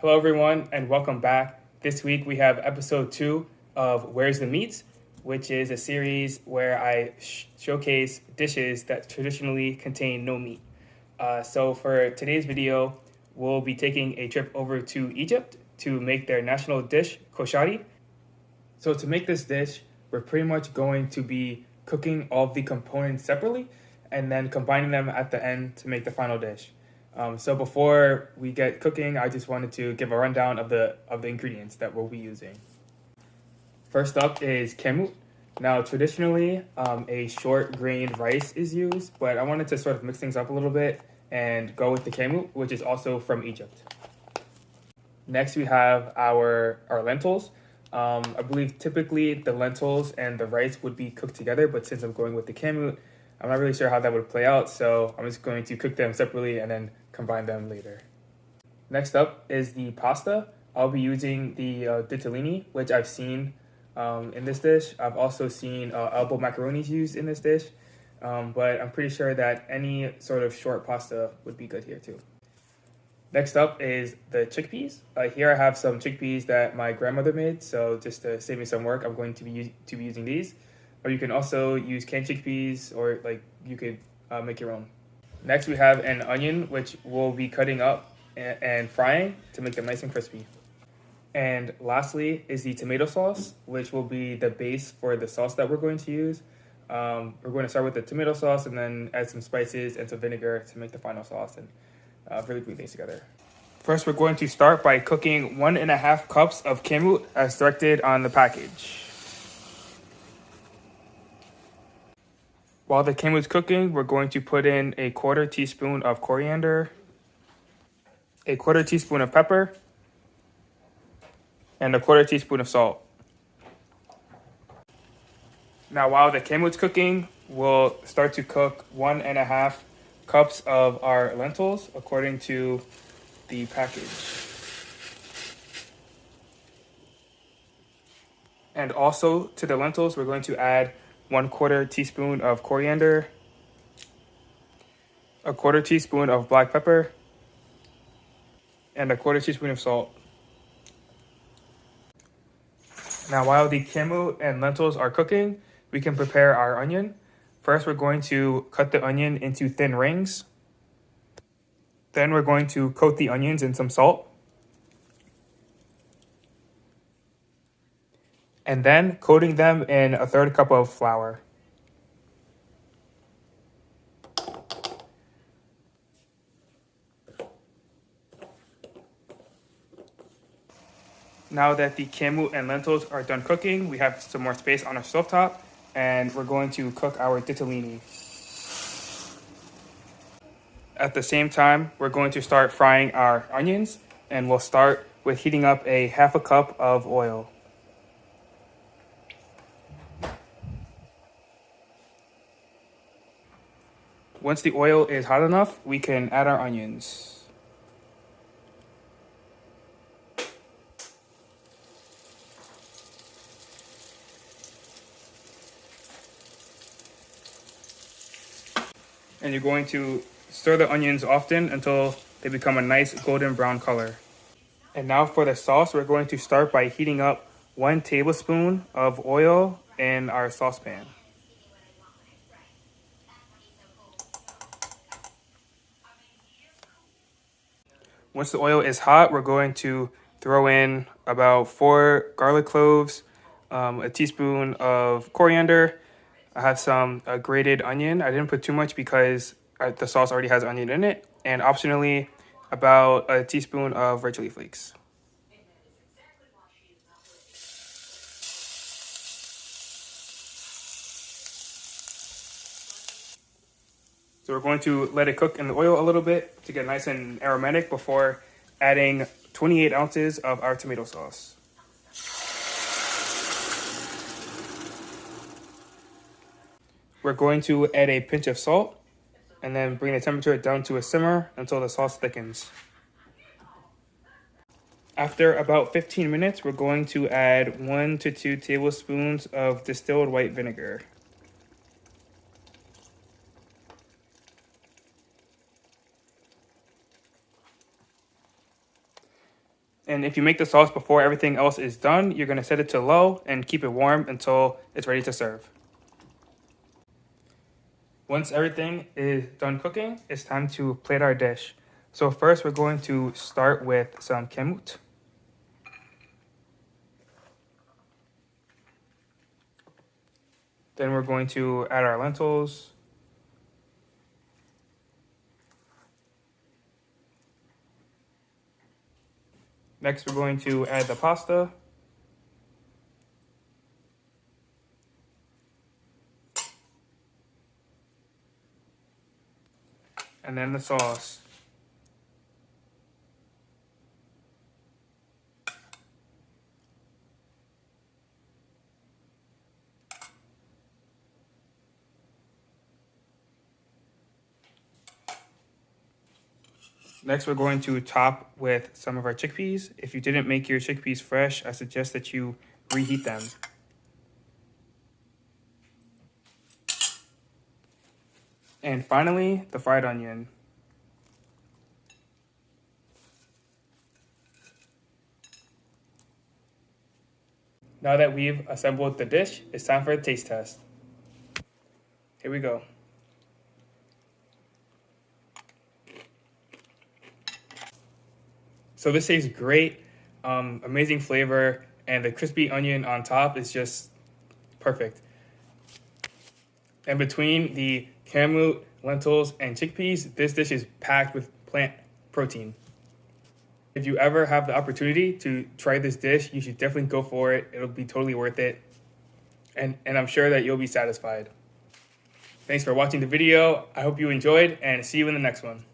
Hello, everyone, and welcome back. This week we have episode 2 of Where's the Meat, which is a series where I showcase dishes that traditionally contain no meat. So for today's video, we'll be taking a trip over to Egypt to make their national dish, Koshari. So to make this dish, we're pretty much going to be cooking all of the components separately and then combining them at the end to make the final dish. So before we get cooking, I just wanted to give a rundown of the ingredients that we'll be using. First up is kamut. Now, traditionally, a short grained rice is used, but I wanted to sort of mix things up a little bit and go with the kamut, which is also from Egypt. Next, we have our lentils. I believe typically the lentils and the rice would be cooked together, but since I'm going with the kamut, I'm not really sure how that would play out, so I'm just going to cook them separately and then combine them later. Next up is the pasta. I'll be using the ditalini, which I've seen in this dish. I've also seen elbow macaronis used in this dish, but I'm pretty sure that any sort of short pasta would be good here too. Next up is the chickpeas. Here I have some chickpeas that my grandmother made, so just to save me some work, I'm going to be using these. Or you can also use canned chickpeas, or you could make your own. Next, we have an onion, which we'll be cutting up and frying to make them nice and crispy. And lastly is the tomato sauce, which will be the base for the sauce that we're going to use. We're going to start with the tomato sauce and then add some spices and some vinegar to make the final sauce and really glue things together. First, we're going to start by cooking 1.5 cups of kamut as directed on the package. While the kamut's cooking, we're going to put in a 1/4 teaspoon of coriander, a 1/4 teaspoon of pepper, and a 1/4 teaspoon of salt. Now, while the kamut's cooking, we'll start to cook 1.5 cups of our lentils according to the package. And also to the lentils, we're going to add 1/4 teaspoon of coriander, a 1/4 teaspoon of black pepper, and a 1/4 teaspoon of salt. Now, while the kamut and lentils are cooking, we can prepare our onion. First, we're going to cut the onion into thin rings. Then we're going to coat the onions in some salt. And then coating them in 1/3 cup of flour. Now that the kamut and lentils are done cooking, we have some more space on our stovetop, and we're going to cook our ditalini. At the same time, we're going to start frying our onions, and we'll start with heating up a 1/2 cup of oil. Once the oil is hot enough, we can add our onions. And you're going to stir the onions often until they become a nice golden brown color. And now for the sauce, we're going to start by heating up 1 tablespoon of oil in our saucepan. Once the oil is hot, we're going to throw in about 4 garlic cloves, a teaspoon of coriander. I have some grated onion. I didn't put too much because the sauce already has onion in it. And optionally, about a teaspoon of red chili flakes. So we're going to let it cook in the oil a little bit to get nice and aromatic before adding 28 ounces of our tomato sauce. We're going to add a pinch of salt and then bring the temperature down to a simmer until the sauce thickens. After about 15 minutes, we're going to add 1 to 2 tablespoons of distilled white vinegar. And if you make the sauce before everything else is done, you're going to set it to low and keep it warm until it's ready to serve. Once everything is done cooking, it's time to plate our dish. So first we're going to start with some kamut. Then we're going to add our lentils. Next, we're going to add the pasta. And then the sauce. Next, we're going to top with some of our chickpeas. If you didn't make your chickpeas fresh, I suggest that you reheat them. And finally, the fried onion. Now that we've assembled the dish, it's time for a taste test. Here we go. So this tastes great, amazing flavor, and the crispy onion on top is just perfect. And between the kamut, lentils, and chickpeas, this dish is packed with plant protein. If you ever have the opportunity to try this dish, you should definitely go for it. It'll be totally worth it. And I'm sure that you'll be satisfied. Thanks for watching the video. I hope you enjoyed, and see you in the next one.